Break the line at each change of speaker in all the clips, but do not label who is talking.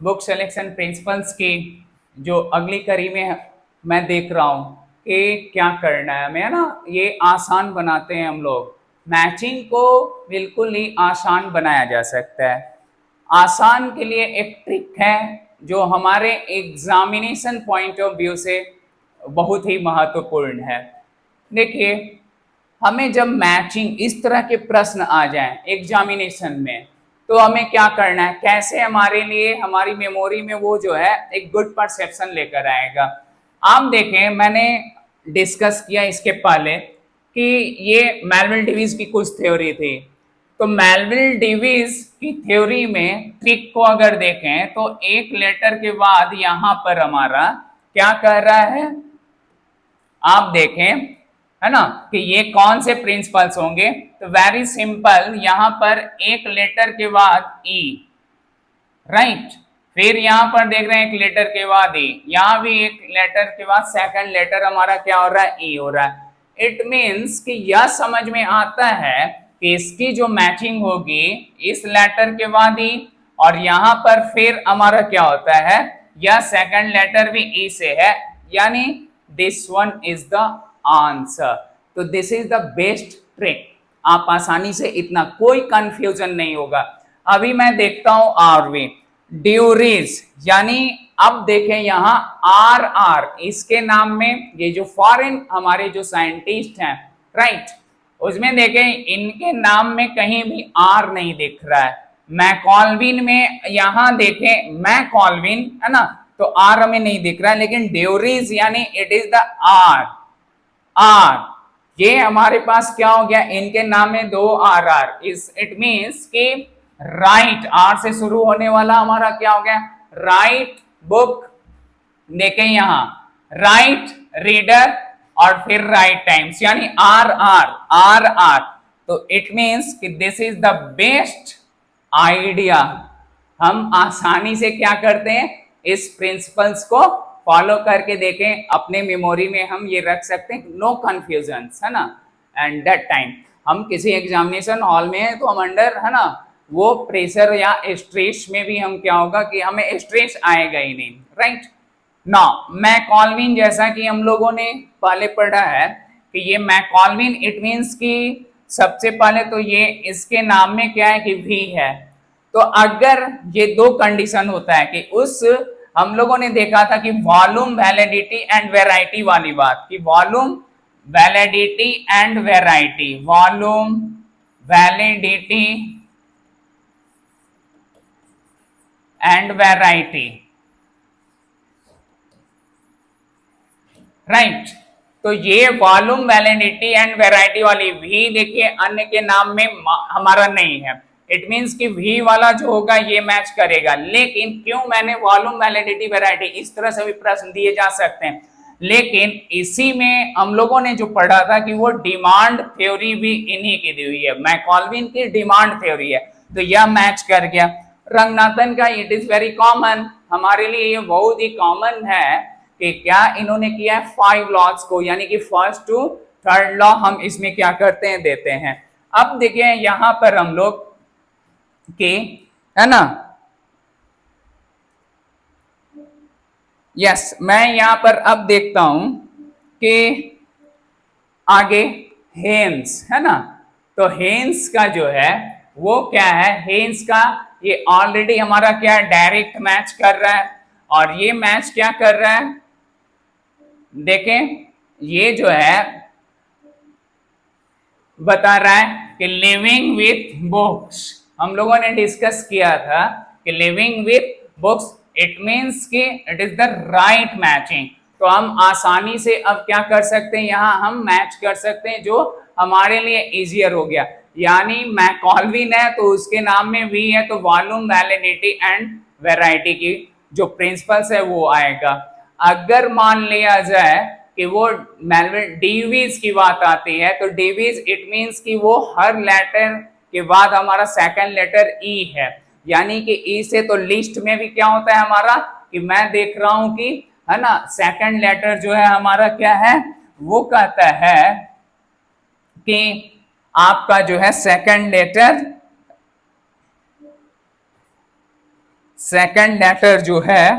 Book selection principles की जो अगली कड़ी में मैं देख रहा हूँ कि क्या करना है हमें, है ना। ये आसान बनाते हैं हम लोग। मैचिंग को बिल्कुल ही आसान बनाया जा सकता है। आसान के लिए एक ट्रिक है जो हमारे एग्जामिनेशन पॉइंट ऑफ व्यू से बहुत ही महत्वपूर्ण है। देखिए, हमें जब मैचिंग इस तरह के प्रश्न आ जाएं एग्जामिनेशन में, तो हमें क्या करना है, कैसे हमारे लिए हमारी मेमोरी में वो जो है एक गुड परसेप्शन लेकर आएगा। आप देखें, मैंने डिस्कस किया इसके पहले कि ये मेलविल डेविस की कुछ थ्योरी थी। तो मेलविल डेविस की थ्योरी में ट्रिक को अगर देखें तो एक लेटर के बाद यहां पर हमारा क्या कह रहा है, आप देखें, है ना, कि ये कौन से प्रिंसिपल्स होंगे। तो वेरी सिंपल, यहां पर एक लेटर के बाद ई, राइट। फिर यहां पर देख रहे हैं एक लेटर के बाद ई, यहां भी एक लेटर के बाद सेकंड लेटर हमारा क्या हो रहा है, ई हो रहा है। इट मीन्स कि यह समझ में आता है कि इसकी जो मैचिंग होगी इस लेटर के बाद ई, और यहां पर फिर हमारा क्या होता है, यह सेकंड लेटर भी ई से है, यानी this one is the answer. तो this is the best trick. आप आसानी से, इतना कोई कंफ्यूजन नहीं होगा। अभी मैं देखता हूं आरवी ड्यूरीज, यानी अब देखें यहां आर आर, इसके नाम में ये जो फॉरेन हमारे जो साइंटिस्ट हैं, राइट, उसमें देखें इनके नाम में कहीं भी आर नहीं दिख रहा है। मैकॉल्विन में यहां देखें मैकॉल्विन, है ना, तो आर हमें नहीं दिख रहा है, लेकिन ड्यूरीज यानी it is the R. R, ये हमारे पास क्या हो गया, इनके नाम में दो आर आर, इस इट मीन्स कि राइट, आर से शुरू होने वाला हमारा क्या हो गया, राइट बुक। देखें यहां राइट रीडर और फिर राइट टाइम्स, यानी आर आर आर आर। तो इट मीन्स कि this is the best idea. हम आसानी से क्या करते हैं, इस प्रिंसिपल्स को फॉलो करके देखें, अपने मेमोरी में हम ये रख सकते हैं, नो कंफ्यूजन, है ना। एंड दैट टाइम हम किसी एग्जामिनेशन हॉल में हैं तो हम अंडर, है ना, वो प्रेशर या स्ट्रेस में भी हम क्या होगा कि हमें स्ट्रेस आएगा ही नहीं, राइट ना। मैकॉल्विन, जैसा कि हम लोगों ने पहले पढ़ा है कि ये मैकॉल्विन इट मीन्स कि सबसे पहले तो ये इसके नाम में क्या है कि वी है। तो अगर ये दो कंडीशन होता है कि उस, हम लोगों ने देखा था कि वॉल्यूम वैलिडिटी एंड वेराइटी वाली बात, कि volume validity and variety, volume validity and variety, right. तो ये वॉल्यूम वैलिडिटी एंड वेराइटी वाली वी, देखिए अन्य के नाम में हमारा नहीं है, इट मींस कि वी वाला जो होगा ये मैच करेगा। लेकिन क्यों मैंने वॉल्यूम वैलिडिटी वेराइटी, इस तरह से भी प्रश्न दिए जा सकते हैं, लेकिन इसी में हम लोगों ने जो पढ़ा था कि वो डिमांड थ्योरी भी इन्हीं की दी हुई है, मैकॉल्विन की डिमांड थ्योरी है, तो यह मैच कर गया। रंगनाथन का इट इज वेरी कॉमन, हमारे लिए ये बहुत ही कॉमन है कि क्या इन्होंने किया है, 5 लॉज को, यानी कि फर्स्ट टू थर्ड लॉ हम इसमें क्या करते हैं, देते हैं। अब देखिए यहां पर हम लोग के, है ना, यस, मैं यहां पर अब देखता हूं कि आगे हेन्स, है ना। तो हेन्स का जो है वो क्या है, हेन्स का ये ऑलरेडी हमारा क्या डायरेक्ट मैच कर रहा है, और ये मैच क्या कर रहा है, देखें ये जो है बता रहा है कि लिविंग विथ बुक्स, हम लोगों ने डिस्कस किया था कि living with books it means कि it is the right matching. तो हम आसानी से अब क्या कर सकते हैं, यहां हम मैच कर सकते हैं, जो हमारे लिए इजियर हो गया। यानी मैकॉल्विन है तो उसके नाम में वी है, तो वॉल्यूम वैलिडिटी एंड वेराइटी की जो प्रिंसिपल्स है वो आएगा। अगर मान लिया जाए कि वो मेलविल डेविस की बात आती है, तो डेविस इट मींस कि वो हर लेटर के बाद हमारा सेकंड लेटर ई है, यानी कि ई से तो लिस्ट में भी क्या होता है हमारा, कि मैं देख रहा हूं कि, है ना, सेकंड लेटर जो है हमारा क्या है, वो कहता है कि आपका जो है सेकंड लेटर सेकंड लेटर जो है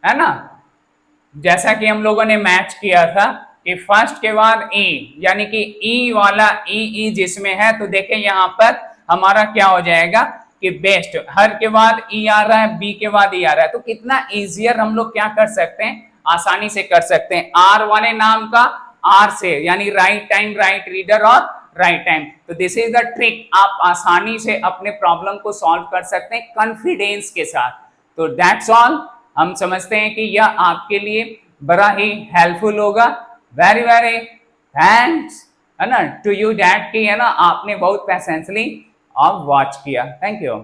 ना, जैसा कि हम लोगों ने मैच किया था कि फर्स्ट के बाद ई, यानी कि ई वाला ई जिसमें है, तो देखें यहां पर हमारा क्या हो जाएगा कि बेस्ट, हर के बाद ई आ रहा है, बी के बाद ई आ रहा है, तो कितना इजियर हम लोग क्या कर सकते हैं, आसानी से कर सकते हैं। आर वाले नाम का आर से, यानी राइट टाइम, राइट रीडर और राइट टाइम। तो दिस इज द ट्रिक, आप आसानी से अपने प्रॉब्लम को सॉल्व कर सकते हैं कॉन्फिडेंस के साथ। तो दैट्स ऑल, हम समझते हैं कि यह आपके लिए बड़ा ही हेल्पफुल होगा। वेरी वेरी थैंक्स है ना टू यू डैट की है ना, आपने बहुत पेशेंसली अब वॉच किया। Thank you.